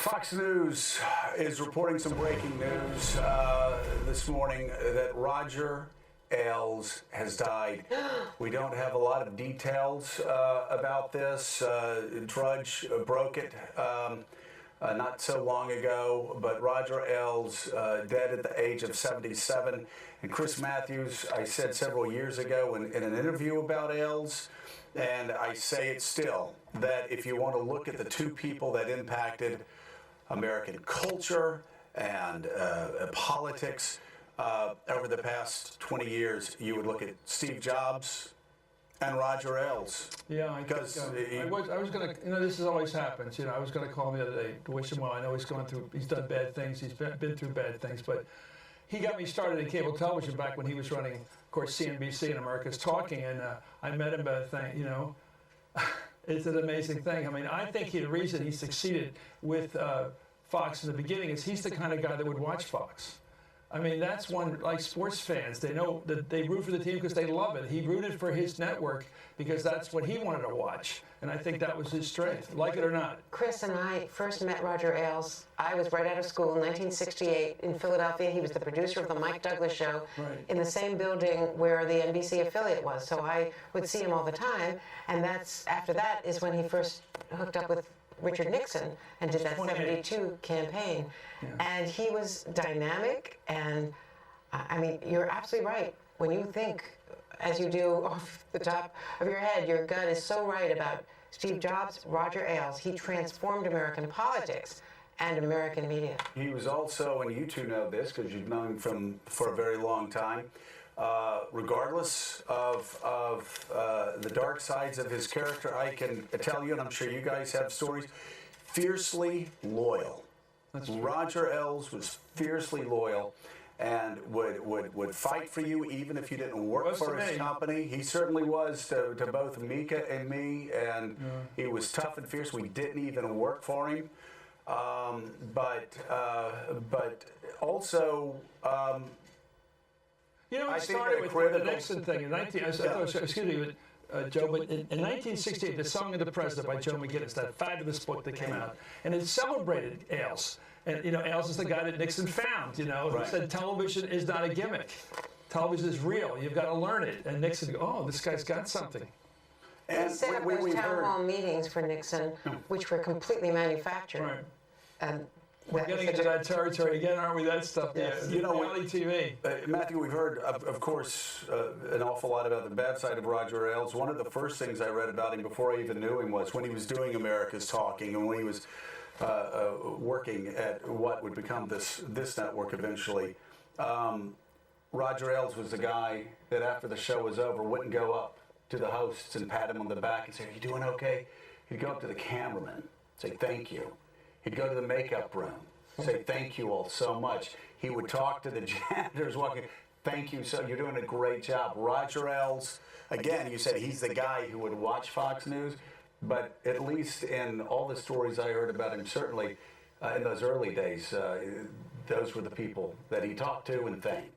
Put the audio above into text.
Fox News is reporting some breaking news this morning that Roger Ailes has died. We don't have a lot of details about this. Drudge broke it not so long ago, but Roger Ailes dead at the age of 77. And Chris Matthews, I said several years ago in an interview about Ailes, and I say it still, that if you want to look at the two people that impacted American culture and politics over the past 20 years, you would look at Steve Jobs and Roger Ailes. Yeah, because I was going to, this has always happens. I was going to call him the other day to wish him well. I know he's done bad things. He's been through bad things, but he got me started in cable television back when he was running, of course, CNBC and America's Talking, and I met him at a thing, It's an amazing thing. I mean, I think the reason he succeeded with Fox in the beginning is he's the kind of guy that would watch Fox. I mean, that's one, like sports fans, they know that they root for the team because they love it. He rooted for his network because that's what he wanted to watch. And I think that was his strength, like it or not. Chris and I first met Roger Ailes. I was right out of school in 1968 in Philadelphia. He was the producer of the Mike Douglas Show in the same building where the NBC affiliate was. So I would see him all the time. And after that is when he first hooked up with Richard Nixon and did that 72 campaign. Yeah. And he was dynamic, and I mean, you're absolutely right. When you think, as you do off the top of your head, your gut is so right about Steve Jobs, Roger Ailes. He transformed American politics and American media. He was also, and you two know this because you've known him for a very long time, regardless of the dark sides of his character, I can tell you, and I'm sure you guys have stories, fiercely loyal. Roger Ailes was fiercely loyal and would fight for you even if you didn't work for his company. He certainly was to both Mika and me, and he was tough and fierce. We didn't even work for him. But also... it started with the Nixon thing. Joe, but in 1968, The Song of the President by Joe McGinnis, that fabulous book that came out, and it celebrated Ailes. And, Ailes is the guy that Nixon found, who said television is not a gimmick. Television is real. You've got to learn it. And Nixon go, oh, this guy's got something. And he set up those town hall meetings for Nixon, which were completely manufactured. Right. And we're getting into that territory again, aren't we? That stuff, yes. Reality TV. Matthew, we've heard, of course, an awful lot about the bad side of Roger Ailes. One of the first things I read about him before I even knew him was when he was doing America's Talking and when he was working at what would become this network eventually. Roger Ailes was the guy that after the show was over wouldn't go up to the hosts and pat him on the back and say, "Are you doing okay?" He'd go up to the cameraman, say, "Thank you." He'd go to the makeup room, say, "Thank you all so much." He would talk to the janitors walking, "Thank you, so you're doing a great job." Roger Ailes, again, you said he's the guy who would watch Fox News, but at least in all the stories I heard about him, certainly in those early days, those were the people that he talked to and thanked.